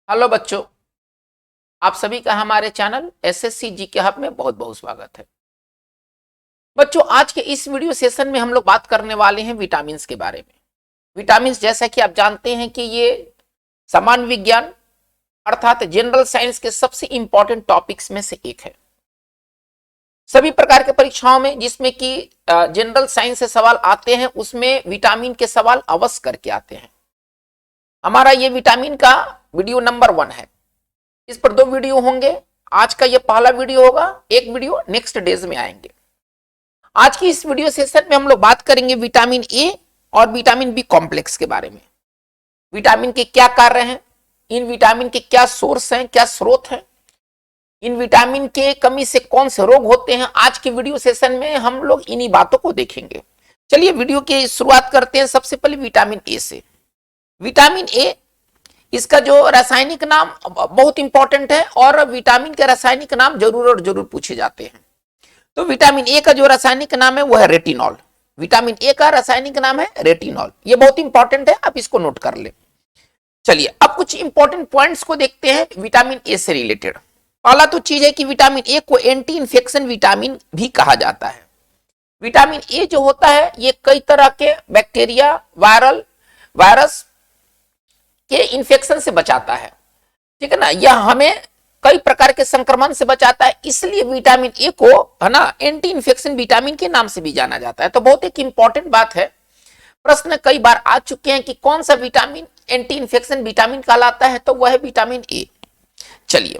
Hello बच्चों, आप सभी का हमारे चैनल एसएससी जीके हब में बहुत बहुत स्वागत है। बच्चों, आज के इस वीडियो सेशन में हम लोग बात करने वाले हैं विटामिन्स के बारे में। विटामिन्स जैसा कि आप जानते हैं कि ये सामान्य विज्ञान अर्थात जनरल साइंस के सबसे इंपॉर्टेंट टॉपिक्स में से एक है। सभी प्रकार के परीक्षाओं में जिसमें कि जनरल साइंस से सवाल आते हैं उसमें विटामिन के सवाल अवश्य करके आते हैं। हमारा ये विटामिन का वीडियो नंबर 1 है। इस पर 2 वीडियो होंगे। आज का ये पहला वीडियो होगा, एक वीडियो नेक्स्ट डेज में आएंगे। आज की इस वीडियो सेशन में हम लोग बात करेंगे विटामिन ए और विटामिन बी कॉम्प्लेक्स के बारे में। विटामिन के क्या कार्य हैं, इन विटामिन के क्या सोर्स हैं, क्या स्रोत हैं, इन विटामिन के कमी से कौन से रोग होते हैं। आज के वीडियो सेशन में हम लोग इन्हीं बातों को देखेंगे। चलिए वीडियो की शुरुआत करते हैं सबसे पहले विटामिन ए से। विटामिन ए, इसका जो रासायनिक नाम बहुत इंपॉर्टेंट है और विटामिन के रासायनिक नाम जरूर और जरूर पूछे जाते हैं। तो विटामिन ए का जो रासायनिक नाम है वो है रेटिनॉल। विटामिन ए का रासायनिक नाम है रेटिनॉल। ये बहुत इंपॉर्टेंट है, आप इसको नोट कर ले। चलिए अब कुछ इंपॉर्टेंट पॉइंट्स को देखते हैं विटामिन ए से रिलेटेड। पहला तो चीज है कि विटामिन ए को एंटी इंफेक्शन विटामिन भी कहा जाता है। विटामिन ए जो होता है ये कई तरह के बैक्टीरिया, वायरस के इन्फेक्शन से बचाता है, ठीक है ना। यह हमें कई प्रकार के संक्रमण से बचाता है, इसलिए विटामिन ए को है ना एंटी इन्फेक्शन विटामिन के नाम से भी जाना जाता है। तो बहुत एक इंपॉर्टेंट बात है। प्रश्न कई बार आ चुके हैं कि कौन सा विटामिन एंटी इन्फेक्शन विटामिन कहलाता है, तो वह है विटामिन ए। चलिए,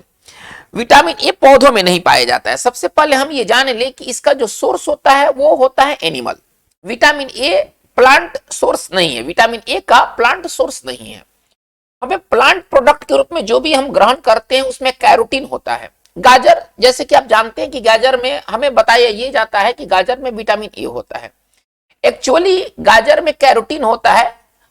विटामिन ए पौधों में नहीं पाया जाता है। सबसे पहले हम ये जान ले कि इसका जो सोर्स होता है वो होता है animal. Vitamin A plant source नहीं है। विटामिन ए का प्लांट सोर्स नहीं है। हमें प्लांट प्रोडक्ट के रूप में जो भी हम ग्रहण करते हैं उसमें कैरोटीन होता है। गाजर, जैसे कि आप जानते हैं कि गाजर में हमें बताया ये जाता है कि गाजर में विटामिन ए होता है। एक्चुअली गाजर में कैरोटीन होता है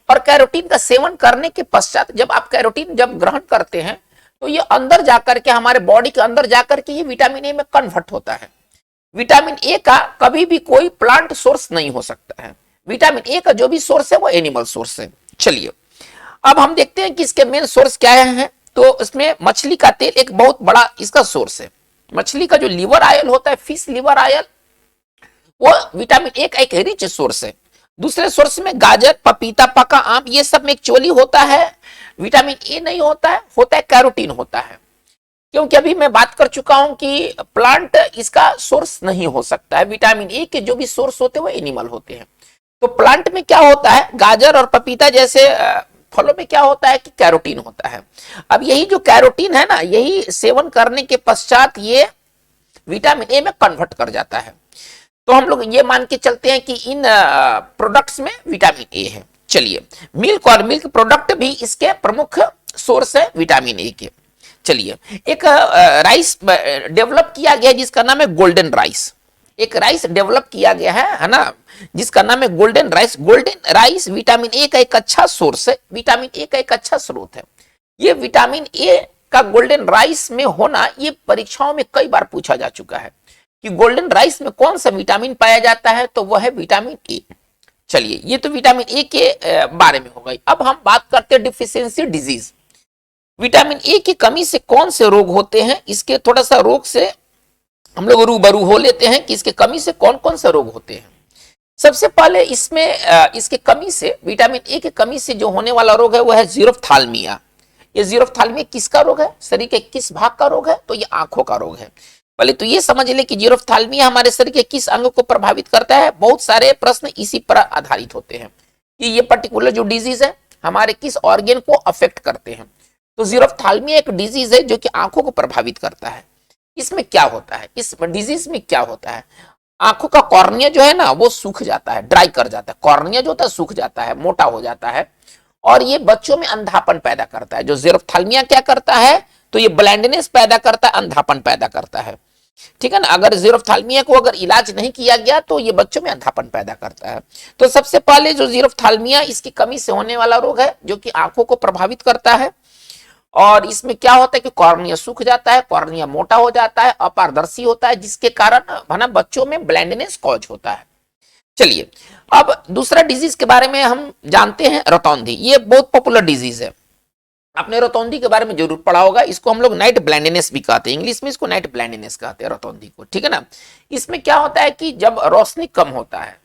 और कैरोटीन का सेवन करने के पश्चात जब आप कैरोटीन जब ग्रहण करते हैं तो ये अंदर जाकर के हमारे बॉडी के अंदर जाकर के ये विटामिन ए में कन्वर्ट होता है। विटामिन ए का कभी भी कोई प्लांट सोर्स नहीं हो सकता है। विटामिन ए का जो भी सोर्स है वो एनिमल सोर्स है। चलिए अब हम देखते हैं कि इसके मेन सोर्स क्या है। तो इसमें मछली का तेल एक बहुत बड़ा इसका सोर्स है। मछली का जो लिवर ऑयल होता है, फिश लिवर ऑयल, वो विटामिन ए का एक रिच सोर्स है। दूसरे सोर्स में गाजर, पपीता, पका आम, ये सब में एक्चुअली होता है विटामिन ए नहीं होता है, होता है कैरोटीन होता है। क्योंकि अभी मैं बात कर चुका हूं कि प्लांट इसका सोर्स नहीं हो सकता है। विटामिन ए के जो भी सोर्स होते हैं वो एनिमल होते हैं। तो प्लांट में क्या होता है, गाजर और पपीता जैसे फलों में क्या होता है कि कैरोटीन होता है। अब यही जो कैरोटीन है ना, यही सेवन करने के पश्चात ये विटामिन ए में कन्वर्ट कर जाता है। तो हम लोग ये मान के चलते हैं कि इन प्रोडक्ट्स में विटामिन ए है। चलिए, मिल्क और मिल्क प्रोडक्ट भी इसके प्रमुख सोर्स है विटामिन ए के। चलिए, एक राइस डेवलप किया गया जिसका नाम है गोल्डन राइस। एक राइस डेवलप किया गया है ना, जिसका नाम है golden rice. Golden rice vitamin A का एक अच्छा सोर्स है, विटामिन ए का एक अच्छा स्रोत है। ये विटामिन ए का गोल्डन राइस में होना ये परीक्षाओं में कई बार पूछा जा चुका है कि गोल्डन राइस में कौन सा विटामिन पाया जाता है, तो वह है विटामिन ए। चलिए, ये तो विटामिन ए के बारे में हो गई। अब हम बात करते हैं डिफिशियंसी डिजीज। विटामिन ए की कमी से कौन से रोग होते हैं, इसके थोड़ा सा रोग से हम लोग रूबरू हो लेते हैं कि इसके कमी से कौन कौन से रोग होते हैं। सबसे पहले इसमें इसके कमी से, विटामिन ए की कमी से जो होने वाला रोग है वह है जीरोफ्थाल्मिया। ये जीरोफ्थाल्मिया किसका रोग है, शरीर के किस भाग का रोग है, तो ये आंखों का रोग है। पहले तो ये समझ ले कि जीरोफ्थाल्मिया हमारे शरीर के किस अंग को प्रभावित करता है। बहुत सारे प्रश्न इसी पर आधारित होते हैं कि ये पर्टिकुलर जो डिजीज है हमारे किस ऑर्गन को अफेक्ट करते हैं। तो जीरोफ्थाल्मिया एक डिजीज है जो कि आंखों को प्रभावित करता है। इसमें क्या होता है, इस डिजीज में क्या होता है, आंखों का कॉर्निया जो है ना वो सूख जाता है, ड्राई कर जाता है। कॉर्निया जो होता है सूख जाता है, मोटा हो जाता है और ये बच्चों में अंधापन पैदा करता है। जो जीरोफ्थाल्मिया क्या करता है, तो ये ब्लाइंडनेस पैदा करता है, अंधापन पैदा करता है, ठीक है ना। अगर जीरोफ्थाल्मिया को अगर इलाज नहीं किया गया तो ये बच्चों में अंधापन पैदा करता है। तो सबसे पहले जो जीरोफ्थाल्मिया इसकी कमी से होने वाला रोग है जो कि आंखों को प्रभावित करता है। और इसमें क्या होता है कि कॉर्निया सूख जाता है, कॉर्निया मोटा हो जाता है, अपारदर्शी होता है, जिसके कारण है ना बच्चों में ब्लाइंडनेस कॉज होता है। चलिए, अब दूसरा डिजीज के बारे में हम जानते हैं, रतौंधी। ये बहुत पॉपुलर डिजीज है। आपने रोतौंदी के बारे में जरूर पढ़ा होगा। इसको हम लोग नाइट ब्लाइंडनेस भी कहते हैं, इंग्लिश में इसको नाइट ब्लाइंडनेस कहते हैं रोतौंदी को, ठीक है ना। इसमें क्या होता है कि जब रोशनी कम होता है,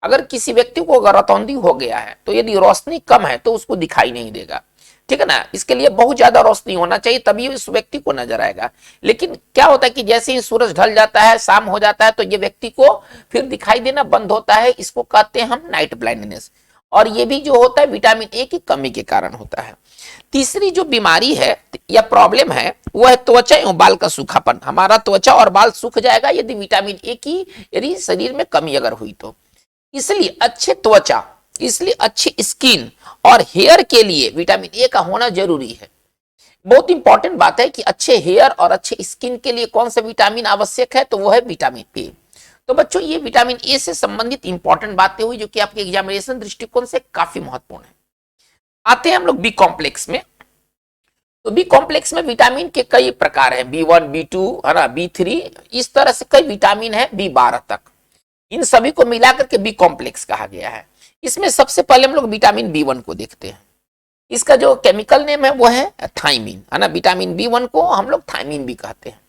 अगर किसी व्यक्ति को अगर रोतौंदी हो गया है तो यदि रोशनी कम है तो उसको दिखाई नहीं देगा, ठीक है ना। इसके लिए बहुत ज्यादा रोशनी होना चाहिए तभी उस व्यक्ति को नजर आएगा। लेकिन क्या होता है कि जैसे ही सूरज ढल जाता है, शाम हो जाता है, तो ये व्यक्ति को फिर दिखाई देना बंद होता है। इसको कहते हैं हम नाइट ब्लाइंडनेस। और ये भी जो होता है विटामिन ए की कमी के कारण होता है। तीसरी जो बीमारी है या प्रॉब्लम है वो है त्वचा एवं बाल का सूखापन। हमारा त्वचा और बाल सूख जाएगा यदि विटामिन ए की यदि शरीर में कमी अगर हुई तो। इसलिए अच्छे त्वचा, इसलिए अच्छी स्किन और हेयर के लिए विटामिन ए का होना जरूरी है। बहुत इंपॉर्टेंट बात है कि अच्छे हेयर और अच्छे स्किन के लिए कौन सा विटामिन आवश्यक है, तो वो है विटामिन ए। तो बच्चों ये विटामिन ए से संबंधित इंपॉर्टेंट बातें हुई जो कि आपके एग्जामिनेशन दृष्टिकोण से काफी महत्वपूर्ण है। आते हैं हम लोग बी कॉम्प्लेक्स में। तो बी कॉम्प्लेक्स में विटामिन के कई प्रकार हैं, B1, B2 है ना, B3, इस तरह से कई विटामिन है, B12 तक। इन सभी को मिलाकर के बी कॉम्प्लेक्स कहा गया है। इसमें सबसे पहले हम लोग विटामिन B1 को देखते हैं। इसका जो केमिकल नेम है वो है थायमीन, है ना। विटामिन B1 को हम लोग थायमीन भी कहते हैं।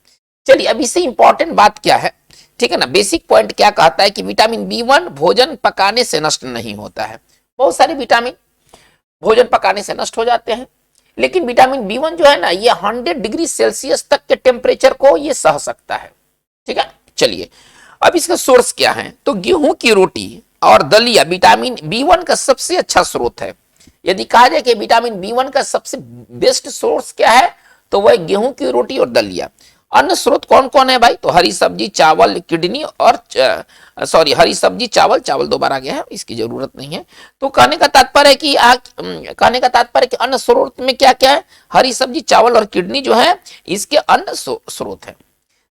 चलिए अब इससे इंपॉर्टेंट बात क्या है, ठीक है ना। बेसिक पॉइंट क्या कहता है कि विटामिन B1 भोजन पकाने से नष्ट नहीं होता है। बहुत सारे विटामिन भोजन पकाने से नष्ट हो जाते हैं, लेकिन विटामिन B1 जो है ना ये 100 डिग्री सेल्सियस तक के टेम्परेचर को ये सह सकता है, ठीक है। चलिए अब इसका सोर्स क्या है, तो गेहूं की रोटी और दलिया विटामिन B1 का सबसे अच्छा स्रोत है। यदि कहा जाए कि विटामिन B1 का सबसे बेस्ट सोर्स क्या है, तो वह गेहूं की रोटी और दलिया। अन्य स्रोत कौन कौन है भाई, तो हरी सब्जी, चावल, किडनी और हरी सब्जी, चावल, चावल दो बार आ गया है, इसकी जरूरत नहीं है। तो कहने का तात्पर्य है कि अन्य स्रोत में क्या क्या है, हरी सब्जी, चावल और किडनी जो है इसके अन्य स्रोत है।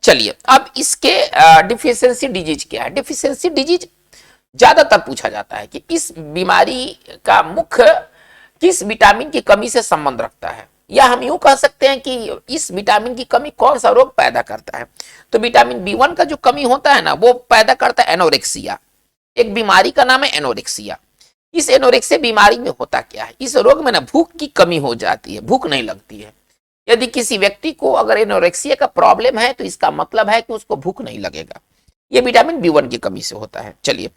चलिए अब इसके डिफिशियंसी डिजीज क्या है। डिफिशियंसी डिजीज ज्यादातर पूछा जाता है कि इस बीमारी का मुख्य किस विटामिन की कमी से संबंध रखता है, या हम यूं कह सकते हैं कि इस विटामिन की कमी कौन सा रोग पैदा करता है। तो विटामिन B1 का जो कमी होता है ना वो पैदा करता है एनोरेक्सिया। एक बीमारी का नाम है एनोरेक्सिया। इस एनोरेक्सिया बीमारी में होता क्या है, इस रोग में ना भूख की कमी हो जाती है, भूख नहीं लगती है। यदि किसी व्यक्ति को अगर एनोरेक्सिया का प्रॉब्लम है तो इसका मतलब है कि उसको भूख नहीं लगेगा। यह विटामिन B1 की कमी से होता है। चलिए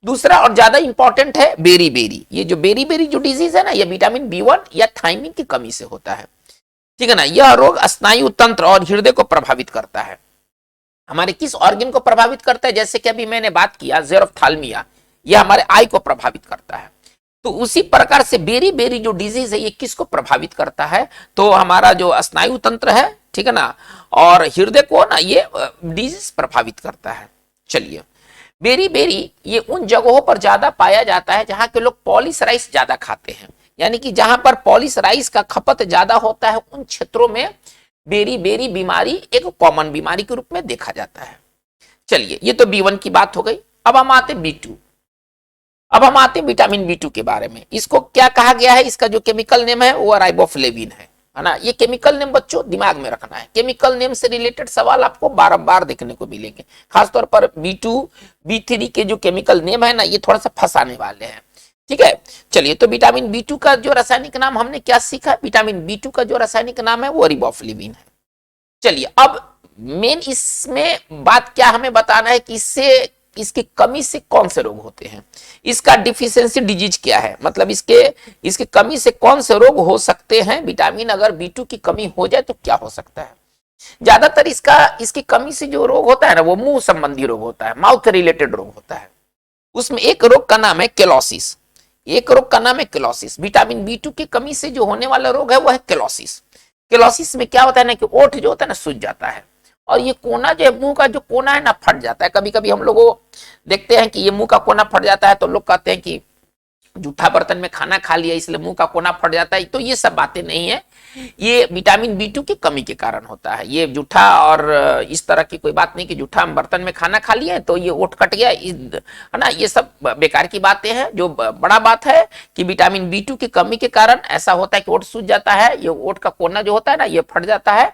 दूसरा और ज्यादा इंपॉर्टेंट है बेरी बेरी। ये जो बेरी बेरी जो डिजीज है ना ये विटामिन B1 या थायमीन की कमी से होता है, ठीक है ना। यह रोग स्नायु तंत्र और हृदय को प्रभावित करता है। हमारे किस ऑर्गन को प्रभावित करता है, जैसे कि अभी मैंने बात किया ज़ेरोफ्थाल्मिया, यह हमारे आई को प्रभावित करता है। तो उसी प्रकार से बेरी बेरी जो डिजीज है ये किसको प्रभावित करता है, तो हमारा जो स्नायु तंत्र है, ठीक है ना, और हृदय को ना ये डिजीज प्रभावित करता है। चलिए बेरी बेरी ये उन जगहों पर ज्यादा पाया जाता है जहां के लोग पॉलिश राइस ज्यादा खाते हैं, यानी कि जहां पर पॉलिश राइस का खपत ज्यादा होता है उन क्षेत्रों में बेरी बेरी बीमारी एक कॉमन बीमारी के रूप में देखा जाता है। चलिए ये तो B1 की बात हो गई। अब हम आते B2। अब हम आते विटामिन B2 के बारे में। इसको क्या कहा गया है, इसका जो केमिकल नेम है वो राइबोफ्लेविन है ना। ये केमिकल नेम बच्चों दिमाग में रखना है। केमिकल नेम से रिलेटेड सवाल आपको बार-बार देखने को मिलेंगे, खासतौर पर B2, B3 के जो केमिकल नेम है ना ये थोड़ा सा फंसाने वाले हैं, ठीक है। चलिए तो विटामिन B2 का जो रासायनिक नाम हमने क्या सीखा, विटामिन B2 का जो रासायनिक नाम है वो रिबोफ्लेविन है। चलिए अब मेन इसमें बात क्या हमें बताना है कि इसकी कमी से कौन से रोग होते हैं, इसका डिफिशियंसी डिजीज क्या है, मतलब इसके कमी से कौन से रोग हो सकते हैं। विटामिन अगर B2 की कमी हो जाए तो क्या हो सकता है। ज्यादातर इसकी कमी से जो रोग होता है ना वो मुंह संबंधी रोग होता है, माउथ रिलेटेड रोग होता है। उसमें एक रोग का नाम है केलोसिस, एक रोग का नाम है केलोसिस। विटामिन B2 की कमी से जो होने वाला रोग है वो है केलोसिस। केलोसिस में क्या होता है ना कि ओठ जो होता है ना सूज जाता है, और ये कोना जो है मुंह का जो कोना है ना फट जाता है। कभी कभी हम लोग देखते हैं कि ये मुंह का कोना फट जाता है तो लोग कहते हैं कि जूठा बर्तन में खाना खा लिया इसलिए मुंह का कोना फट जाता है। तो ये सब बातें नहीं है, ये विटामिन B2 की कमी के कारण होता है। ये जूठा और इस तरह की कोई बात नहीं कि जूठा बर्तन में खाना खा लिया तो ये ओठ कट गया, है ना, ये सब बेकार की बातें हैं। जो बड़ा बात है कि विटामिन B2 की कमी के कारण ऐसा होता है कि ओठ सूज जाता है, ये ओठ का कोना जो होता है ना ये फट जाता है,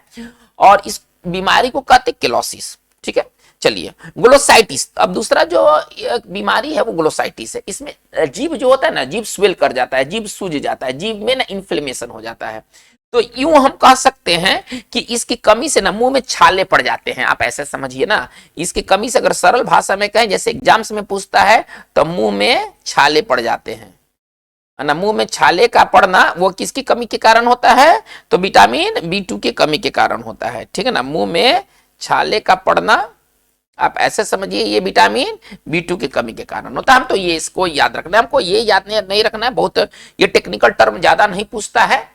और इस बीमारी को कहते हैं केलोसिस, ठीक है। चलिए ग्लोसाइटिस। अब दूसरा जो बीमारी है वो ग्लोसाइटिस है। इसमें जीभ जो होता है ना, जीभ स्वेल कर जाता है, जीभ सूज जाता है, जीभ में ना इन्फ्लेमेशन हो जाता है। तो यूं हम कह सकते हैं कि इसकी कमी से ना मुंह में छाले पड़ जाते हैं। आप ऐसे समझिए ना, इसकी कमी से अगर सरल भाषा में कहें, जैसे एग्जाम्स में पूछता है तो मुंह में छाले पड़ जाते हैं, है ना। मुंह में छाले का पड़ना वो किसकी कमी के कारण होता है? तो विटामिन B2 की कमी के कारण होता है, ठीक है ना। मुंह में छाले का पड़ना आप ऐसे समझिए, ये विटामिन B2 की कमी के कारण होता है। हम तो ये इसको याद रखना है, हमको ये याद नहीं रखना है, बहुत ये टेक्निकल टर्म ज्यादा नहीं पूछता है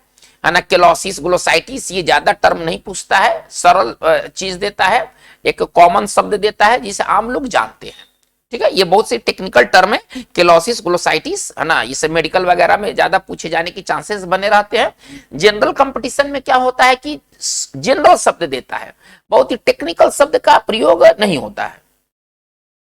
ना। केलोसिस, ग्लोसाइटिस ये ज्यादा टर्म नहीं पूछता है, सरल चीज देता है, एक कॉमन शब्द देता है जिसे आम लोग जानते हैं, ठीक है। ये बहुत से टेक्निकल टर्म है, केलोसिस, ग्लोसाइटिस, है ना। इसे मेडिकल वगैरह में ज्यादा पूछे जाने के चांसेस बने रहते हैं। जनरल कंपटीशन में क्या होता है कि जनरल शब्द देता है, बहुत ही टेक्निकल शब्द का प्रयोग नहीं होता है।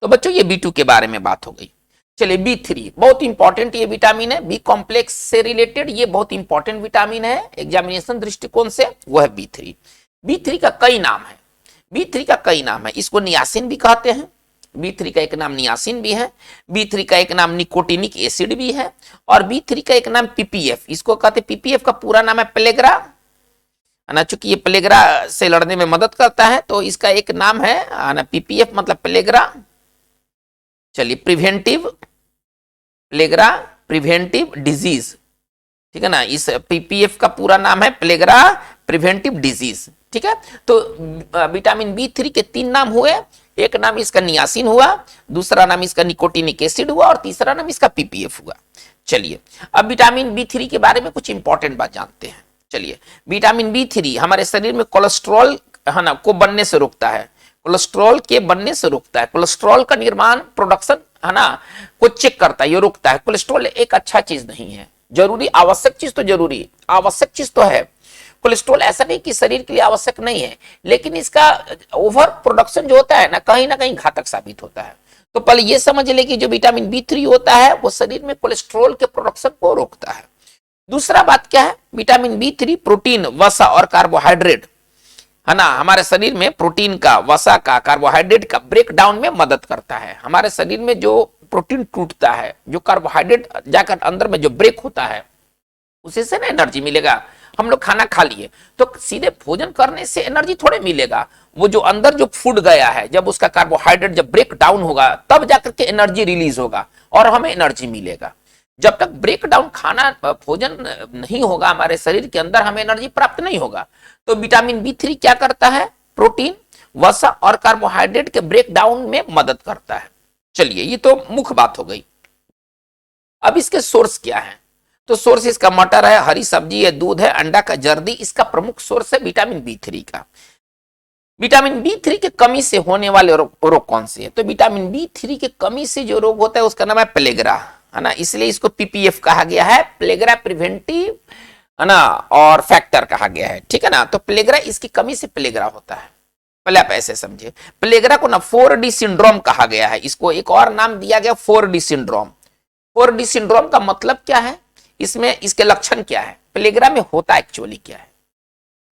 तो बच्चों ये B2 के बारे में बात हो गई। चलिए B3 बहुत इंपॉर्टेंट ये विटामिन है, बी कॉम्प्लेक्स से रिलेटेड ये बहुत इंपॉर्टेंट विटामिन है एग्जामिनेशन दृष्टिकोण से, वो है B3। B3 का कई नाम है, B3 का कई नाम है, इसको नियासिन भी कहते हैं, B3 का एक नाम नियासिन भी है, B3 का एक नाम निकोटिनिक एसिड भी है, और B3 का एक नाम PPF, इसको कहते हैं, PPF का पूरा नाम है पेलेग्रा, है ना। चूंकि ये पेलेग्रा से लड़ने में मदद करता है तो इसका एक नाम है ना, PPF मतलब पेलेग्रा। चलिए प्रिवेंटिव, पेलेग्रा प्रिवेंटिव डिजीज, ठीक है ना। इस PPF का पूरा नाम है पेलेग्रा प्रिवेंटिव डिजीज, ठीक है। तो विटामिन B3 के 3 नाम हुए, एक नाम इसका नियासिन हुआ, दूसरा नाम इसका निकोटिनिक एसिड हुआ, और तीसरा नाम इसका PPF हुआ। चलिए अब विटामिन B3 के बारे में कुछ इंपॉर्टेंट बात जानते हैं। चलिए विटामिन B3 हमारे शरीर में कोलेस्ट्रॉल, है ना, को बनने से रोकता है, कोलेस्ट्रॉल के बनने से रोकता है, कोलेस्ट्रॉल का निर्माण, प्रोडक्शन, है ना, को चेक करता है, ये रोकता है। कोलेस्ट्रॉल एक अच्छा चीज नहीं है, जरूरी आवश्यक चीज तो जरूरी आवश्यक चीज तो है। कोलेस्ट्रॉल ऐसा नहीं कि शरीर के लिए आवश्यक नहीं है, लेकिन इसका ओवर प्रोडक्शन जो होता है ना कहीं घातक साबित होता है। तो पहले ये समझ ले कि जो विटामिन B3 होता है वो शरीर में कोलेस्ट्रॉल के प्रोडक्शन को रोकता है। दूसरा बात क्या है, विटामिन B3 प्रोटीन, वसा और कार्बोहाइड्रेट, है ना, हमारे शरीर में प्रोटीन का, वसा का, कार्बोहाइड्रेट का ब्रेक डाउन में मदद करता है। हमारे शरीर में जो प्रोटीन टूटता है, जो कार्बोहाइड्रेट जाकर अंदर में जो ब्रेक होता है, उसी से ना एनर्जी मिलेगा। हम लोग खाना खा लिए तो सीधे भोजन करने से एनर्जी थोड़े मिलेगा, वो जो अंदर जो फूड गया है, जब उसका कार्बोहाइड्रेट जब ब्रेक डाउन होगा तब जाकर के एनर्जी रिलीज होगा और हमें एनर्जी मिलेगा। जब तक ब्रेक डाउन खाना भोजन नहीं होगा हमारे शरीर के अंदर, हमें एनर्जी प्राप्त नहीं होगा। तो विटामिन B3 क्या करता है, प्रोटीन, वसा और कार्बोहाइड्रेट के ब्रेक डाउन में मदद करता है। चलिए ये तो मुख्य बात हो गई। अब इसके सोर्स क्या है, तो सोर्स इसका मटर है, हरी सब्जी है, दूध है, अंडा का जर्दी इसका प्रमुख सोर्स है विटामिन B3 का। विटामिन B3 के कमी से होने वाले रोग कौन से हैं, तो विटामिन B3 के कमी से जो रोग होता है उसका नाम है पेलेग्रा, है ना, इसलिए इसको PPF कहा गया है, पेलेग्रा प्रिवेंटिव, है ना, और फैक्टर कहा गया है, ठीक है ना। तो पेलेग्रा, इसकी कमी से पेलेग्रा होता है, पहले आप ऐसे समझिए। पेलेग्रा को ना 4D सिंड्रोम कहा गया है, इसको एक और नाम दिया गया 4D सिंड्रोम। 4D सिंड्रोम का मतलब क्या है, इसमें इसके लक्षण क्या है, पेलेग्रा में होता एक्चुअली क्या है।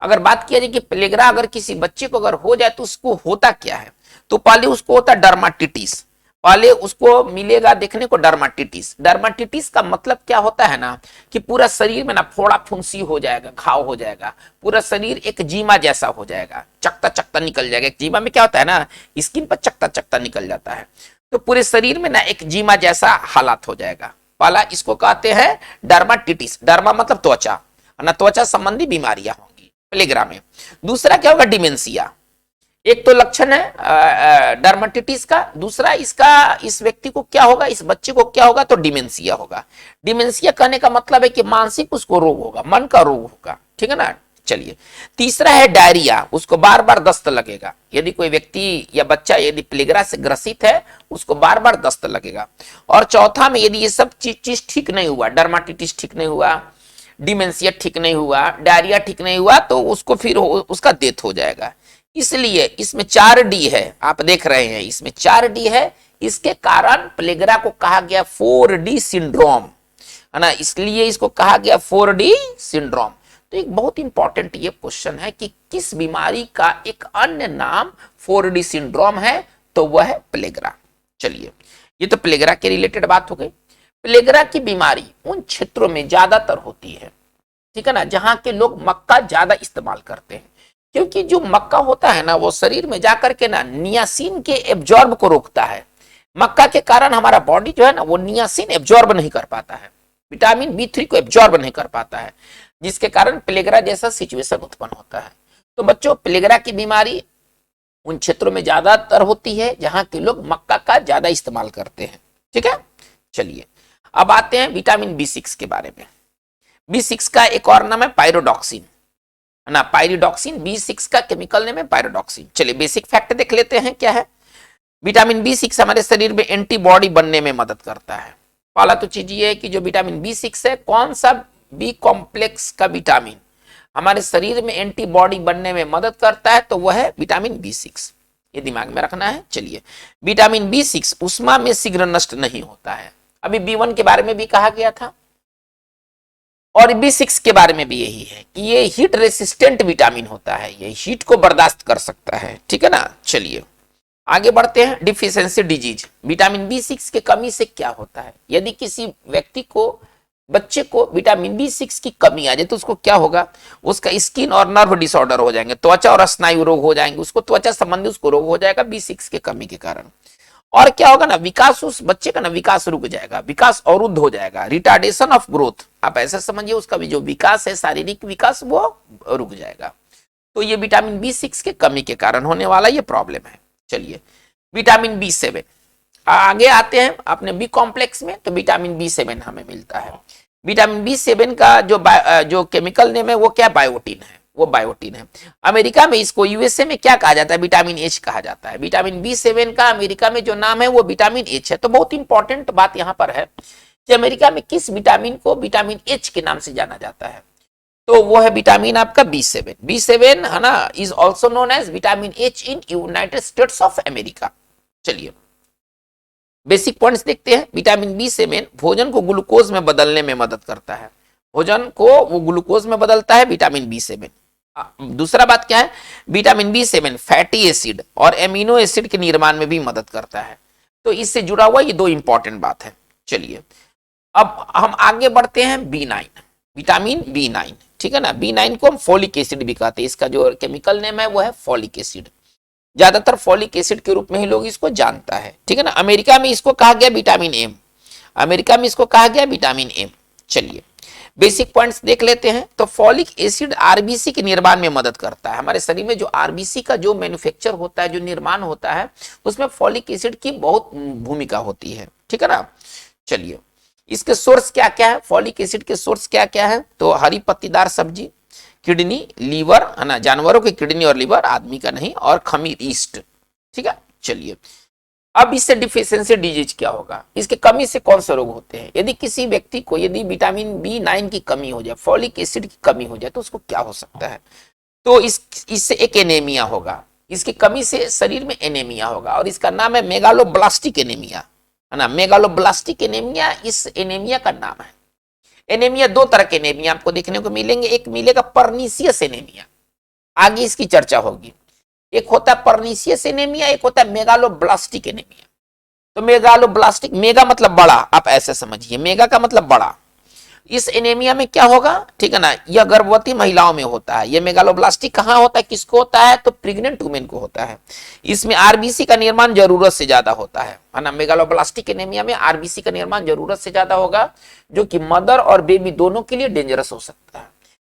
अगर बात किया जाए कि पेलेग्रा अगर किसी बच्चे को अगर हो जाए तो उसको होता क्या है, तो पहले उसको होता डर्माटिटिस, पहले उसको मिलेगा देखने को डर्माटिटिस। डर्माटिटिस का मतलब क्या होता है ना, कि पूरा शरीर में ना फोड़ा फुंसी हो जाएगा, घाव हो जाएगा, पूरा शरीर एक जीमा जैसा हो जाएगा, चकता चकता निकल जाएगा। एक जीमा में क्या होता है ना, स्किन पर चकता चकता निकल जाता है, तो पूरे शरीर में ना एक जीमा जैसा हालात हो जाएगा। पहला इसको कहते हैं डर्माटिटिस, डर्मा मतलब त्वचा, ना, त्वचा संबंधी बीमारियां होंगी पेलेग्रा में। दूसरा क्या होगा, डिमेंशिया। एक तो लक्षण है डर्माटिटिस का, दूसरा इसका इस व्यक्ति को क्या होगा, इस बच्चे को क्या होगा, तो डिमेंशिया होगा। डिमेंशिया कहने का मतलब है कि मानसिक उसको रोग होगा, मन का रोग होगा, ठीक है ना। चलिए तीसरा है डायरिया, उसको बार बार दस्त लगेगा। यदि कोई व्यक्ति या बच्चा यदि पेलेग्रा से ग्रसित है उसको बार बार दस्त लगेगा। और चौथा में यदि ये सब चीज ठीक नहीं हुआ, डर्माटिटिस ठीक नहीं हुआ, डिमेंशिया ठीक नहीं हुआ, डायरिया ठीक नहीं हुआ, तो उसको फिर उसका डेथ हो जाएगा। इसलिए इसमें 4D है, आप देख रहे हैं इसमें 4D है, इसके कारण पेलेग्रा को कहा गया 4D सिंड्रोम, है ना, इसलिए इसको कहा गया 4D सिंड्रोम। तो एक बहुत इंपॉर्टेंट ये क्वेश्चन है कि किस बीमारी का एक अन्य नाम 4D सिंड्रोम है, तो वह है पेलेग्रा। चलिए ये तो पेलेग्रा के रिलेटेड बात हो गई। पेलेग्रा की बीमारी उन क्षेत्रों में ज्यादातर होती है ठीक है ना, जहां के लोग मक्का ज्यादा इस्तेमाल करते हैं, क्योंकि जो मक्का होता है ना वो शरीर में जाकर के ना नियासिन के एब्जॉर्ब को रोकता है। मक्का के कारण हमारा बॉडी जो है ना वो नियासिन एब्जॉर्ब नहीं कर पाता है, विटामिन B3 को एब्जॉर्ब नहीं कर पाता है, जिसके कारण प्लेगरा जैसा सिचुएशन उत्पन्न होता है। तो बच्चों, प्लेगरा की बीमारी उन क्षेत्रों में ज्यादातर होती है जहां के लोग मक्का का ज्यादा इस्तेमाल करते हैं। ठीक है, चलिए अब आते हैं विटामिन B6 के बारे में। B6 का एक और नाम है पायरोडॉक्सिन, है ना, पायरिडॉक्सिन। B6 का केमिकल नेम है पायरोडॉक्सिन। चलिए बेसिक फैक्ट देख लेते हैं क्या है। विटामिन B6 हमारे शरीर में एंटीबॉडी बनने में मदद करता है। पहला तो चीज ये है कि जो विटामिन B6 है, कौन सा बी कॉम्प्लेक्स का विटामिन हमारे शरीर में एंटीबॉडी बनने में मदद करता है, तो वह है विटामिन B6। ये दिमाग में रखना है। चलिए, विटामिन B6 उष्मा में शीघ्र नष्ट नहीं होता है। अभी B1 के बारे में भी कहा गया था, और B6 के बारे में भी यही है कि ये हीट रेसिस्टेंट विटामिन होता है, ये हीट को बर्दाश्त कर सकता है। ठीक है ना, चलिए आगे बढ़ते हैं। डिफिशियंसी डिजीज, विटामिन B6 के कमी से क्या होता है। यदि किसी व्यक्ति को, बच्चे को विटामिन B6 की कमी आ जाए तो उसको क्या होगा, उसका स्किन और नर्व डिसऑर्डर हो जाएंगे, त्वचा और स्नायु रोग हो जाएंगे, उसको त्वचा संबंधी उसको रोग हो जाएगा B6 के कमी के कारण। और क्या होगा ना, विकास, उस बच्चे का ना विकास रुक जाएगा, विकास अवरुद्ध हो जाएगा, रिटार्डेशन ऑफ ग्रोथ। आप ऐसा समझिए, उसका भी जो विकास है, शारीरिक विकास, वो रुक जाएगा। तो ये विटामिन B6 के कमी के कारण होने वाला ये प्रॉब्लम है। चलिए, विटामिन B7 आगे आते हैं अपने बी कॉम्प्लेक्स में, तो विटामिन B7 हमें मिलता है। विटामिन B7 का जो केमिकल नेम है वो क्या, बायोटिन है, वो बायोटिन है। अमेरिका में इसको, यूएसए में क्या कहा जाता है, विटामिन H कहा जाता है। विटामिन B7 का अमेरिका में जो नाम है वो विटामिन H है। तो बहुत इंपॉर्टेंट बात यहां पर है कि अमेरिका में किस विटामिन को विटामिन H के नाम से जाना जाता है, तो वो है विटामिन आपका B7। B7 है ना, is also known as vitamin H in United States of America. चलिए बेसिक पॉइंट्स देखते हैं। विटामिन B7 भोजन को ग्लूकोज में बदलने में मदद करता है, भोजन को वो ग्लूकोज में बदलता है विटामिन B7। दूसरा बात क्या है, विटामिन B7 फैटी एसिड और एमिनो एसिड के निर्माण में भी मदद करता है। तो इससे जुड़ा हुआ ये दो इंपॉर्टेंट बात है। चलिए अब हम आगे बढ़ते हैं B9, विटामिन B9। ठीक है ना, B9 को हम फोलिक एसिड भी कहते हैं, इसका जो केमिकल नेम है वो है फोलिक एसिड। ज्यादातर फोलिक एसिड के रूप में ही लोग इसको जानता है। ठीक है ना, अमेरिका में इसको कहा गया विटामिन M, अमेरिका में इसको कहा गया विटामिन M। चलिए बेसिक पॉइंट्स देख लेते हैं। तो फॉलिक एसिड आरबीसी के निर्माण में मदद करता है। हमारे शरीर में जो आरबीसी का जो मैन्युफैक्चर होता है, जो निर्माण होता है, उसमें फॉलिक एसिड की बहुत भूमिका होती है। ठीक है ना, चलिए इसके सोर्स क्या क्या है, फॉलिक एसिड के सोर्स क्या क्या है, तो हरी पत्तीदार सब्जी, किडनी, लीवर, है ना, जानवरों की किडनी और लीवर, आदमी का नहीं, और खमीर, ईस्ट। ठीक है, चलिए अब इससे डिफिशियंसी डिजीज क्या होगा, इसके कमी से कौन से रोग होते हैं। यदि किसी व्यक्ति को यदि विटामिन B9 की कमी हो जाए, फॉलिक एसिड की कमी हो जाए, तो उसको क्या हो सकता है, तो इससे एक एनीमिया होगा, इसकी कमी से शरीर में एनीमिया होगा, और इसका नाम है मेगालोब्लास्टिक एनीमिया, है ना, मेगालोब्लास्टिक एनीमिया इस एनीमिया का नाम है। एनीमिया दो तरह के एनीमिया आपको देखने को मिलेंगे, एक मिलेगा परनीसियस एनीमिया, आगे इसकी चर्चा होगी। एक होता है परनीसियस एनीमिया, एक होता है मेगालोब्लास्टिक एनीमिया। तो मेगालोब्लास्टिक, मेगा मतलब बड़ा, आप ऐसे समझिए, मेगा का मतलब बड़ा। इस एनीमिया में क्या होगा, ठीक है ना, यह गर्भवती महिलाओं में होता है। यह मेगालोब्लास्टिक कहाँ होता है, किसको होता है, तो प्रेग्नेंट वुमेन को होता है। इसमें आरबीसी का निर्माण जरूरत से ज्यादा होता है ना। मेगालोब्लास्टिक एनीमिया में आरबीसी का निर्माण जरूरत से ज्यादा होगा, जो कि मदर और बेबी दोनों के लिए डेंजरस हो सकता है।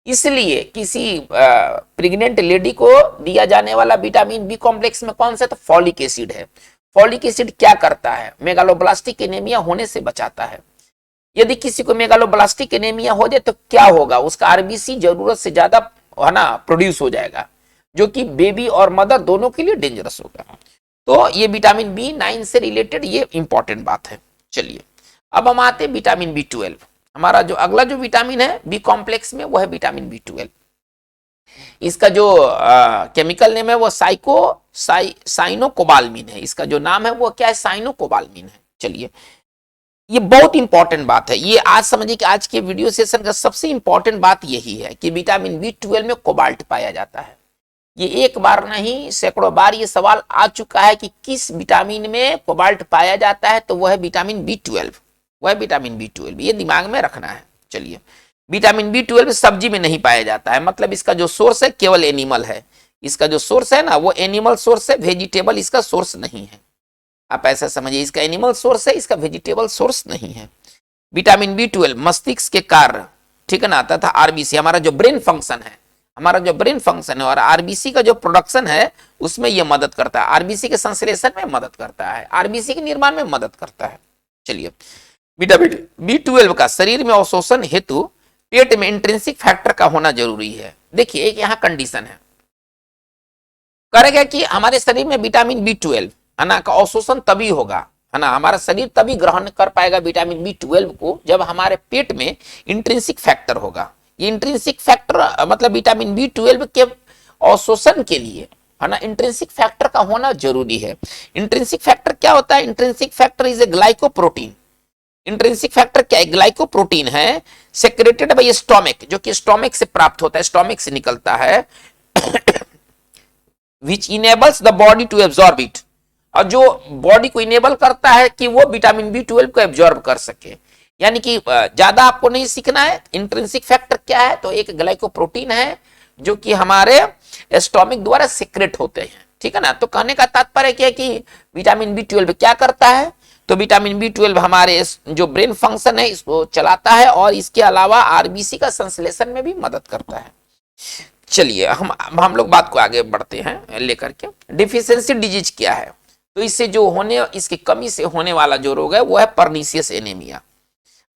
इसलिए किसी प्रेग्नेंट लेडी को दिया जाने वाला विटामिन बी कॉम्प्लेक्स में कौन सा, तो फॉलिक एसिड है। फॉलिक एसिड क्या करता है, मेगालोब्लास्टिक एनीमिया होने से बचाता है। यदि किसी को मेगालोब्लास्टिक एनीमिया हो जाए तो क्या होगा, उसका आरबीसी जरूरत से ज्यादा, है ना, प्रोड्यूस हो जाएगा, जो कि बेबी और मदर दोनों के लिए डेंजरस होगा। तो ये विटामिन B9 से रिलेटेड ये इंपॉर्टेंट बात है। चलिए अब हम आते हैं विटामिन B12। हमारा जो अगला जो विटामिन है बी कॉम्प्लेक्स में, वो है विटामिन B12। इसका जो केमिकल नेम है वो साइनोकोबाल्मिन है। इसका जो नाम है वो क्या है, साइनोकोबाल्मिन है। चलिए ये बहुत इंपॉर्टेंट बात है, ये आज समझिए कि आज के वीडियो सेशन का सबसे इंपॉर्टेंट बात यही है कि विटामिन B12 में कोबाल्ट पाया जाता है। ये एक बार नहीं सैकड़ों बार ये सवाल आ चुका है कि किस विटामिन में कोबाल्ट पाया जाता है, तो वह है विटामिन B12, वह है विटामिन B12, ये दिमाग में रखना है। चलिए विटामिन B12 सब्जी में नहीं पाया जाता है, मतलब इसका जो सोर्स है केवल एनिमल है। इसका जो सोर्स है ना वो एनिमल सोर्स है, वेजिटेबल इसका सोर्स नहीं है। आप ऐसा समझिए, इसका एनिमल सोर्स है, इसका वेजिटेबल सोर्स नहीं है। विटामिन B12 मस्तिष्क के कार्य, ठीक है ना, तथा आरबीसी हमारा जो ब्रेन फंक्शन है, हमारा जो ब्रेन फंक्शन है और आरबीसी का जो प्रोडक्शन है उसमें यह मदद करता है, आरबीसी के संश्लेषण में मदद करता है, आरबीसी के निर्माण में मदद करता है। चलिए, विटामिन B12 का शरीर में अवशोषण हेतु पेट में इंट्रिंसिक फैक्टर का होना जरूरी है। देखिए एक यहाँ कंडीशन है, करेगा कि हमारे शरीर में विटामिन B12 है ना का अवशोषण तभी होगा, है ना, हमारा शरीर तभी ग्रहण कर पाएगा विटामिन B12 को जब हमारे पेट में इंट्रिंसिक फैक्टर होगा। ये इंट्रिंसिक फैक्टर मतलब विटामिन B12 के अवशोषण के लिए, है ना, इंट्रिंसिक फैक्टर का होना जरूरी है। इंट्रिंसिक फैक्टर क्या होता है? Intrinsic factor is a glycoprotein. Intrinsic factor क्या है? ग्लाइकोप्रोटीन है, सेक्रेटेड बाय स्टोमक, जो कि स्टोमक से प्राप्त होता है, स्टोमक से निकलता है, which enables the body to absorb it, और जो बॉडी को इनेबल करता है कि वो विटामिन B12 को एब्जॉर्ब कर सके। यानी कि ज्यादा आपको नहीं सीखना है। इंट्रिंसिक फैक्टर क्या है? तो एक ग्लाइकोप्रोटीन है जो कि हमारे स्टोमक द्वारा सीक्रेट होते हैं, ठीक है ना। तो कहने का तात्पर्य क्या है कि विटामिन B12 क्या करता है? तो विटामिन B12 हमारे जो ब्रेन फंक्शन है इसको चलाता है और इसके अलावा आरबीसी का संश्लेषण में भी मदद करता है। चलिए हम लोग बात को आगे बढ़ते हैं लेकर के। डिफिशियंसी डिजीज क्या है? तो इससे जो होने, इसकी कमी से होने वाला जो रोग है वो है पर्नीशियस एनीमिया।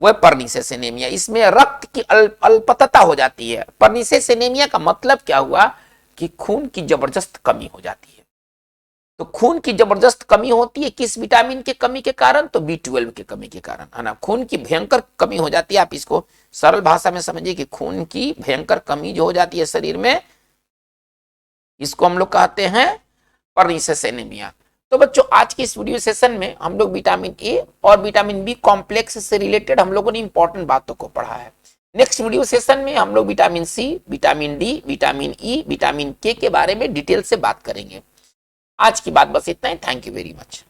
वो है पर्नीशियस एनीमिया। इसमें रक्त की अल्पतता हो जाती है। पर्नीशियस एनीमिया का मतलब क्या हुआ कि खून की जबरदस्त कमी हो जाती है। तो खून की जबरदस्त कमी होती है किस विटामिन के कमी के कारण? तो B12 के कमी के कारण, है ना। खून की भयंकर कमी हो जाती है। आप इसको सरल भाषा में समझिए कि खून की भयंकर कमी जो हो जाती है शरीर में, इसको हम लोग कहते हैं पर्नीशियस एनीमिया। तो बच्चों आज की इस वीडियो सेशन में हम लोग विटामिन ए और विटामिन बी कॉम्प्लेक्स से रिलेटेड हम लोगों ने इंपॉर्टेंट बातों को पढ़ा है। नेक्स्ट वीडियो सेशन में हम लोग vitamin C, vitamin D, vitamin E, vitamin के बारे में डिटेल से बात करेंगे। आज की बात बस इतना ही। Thank you very much.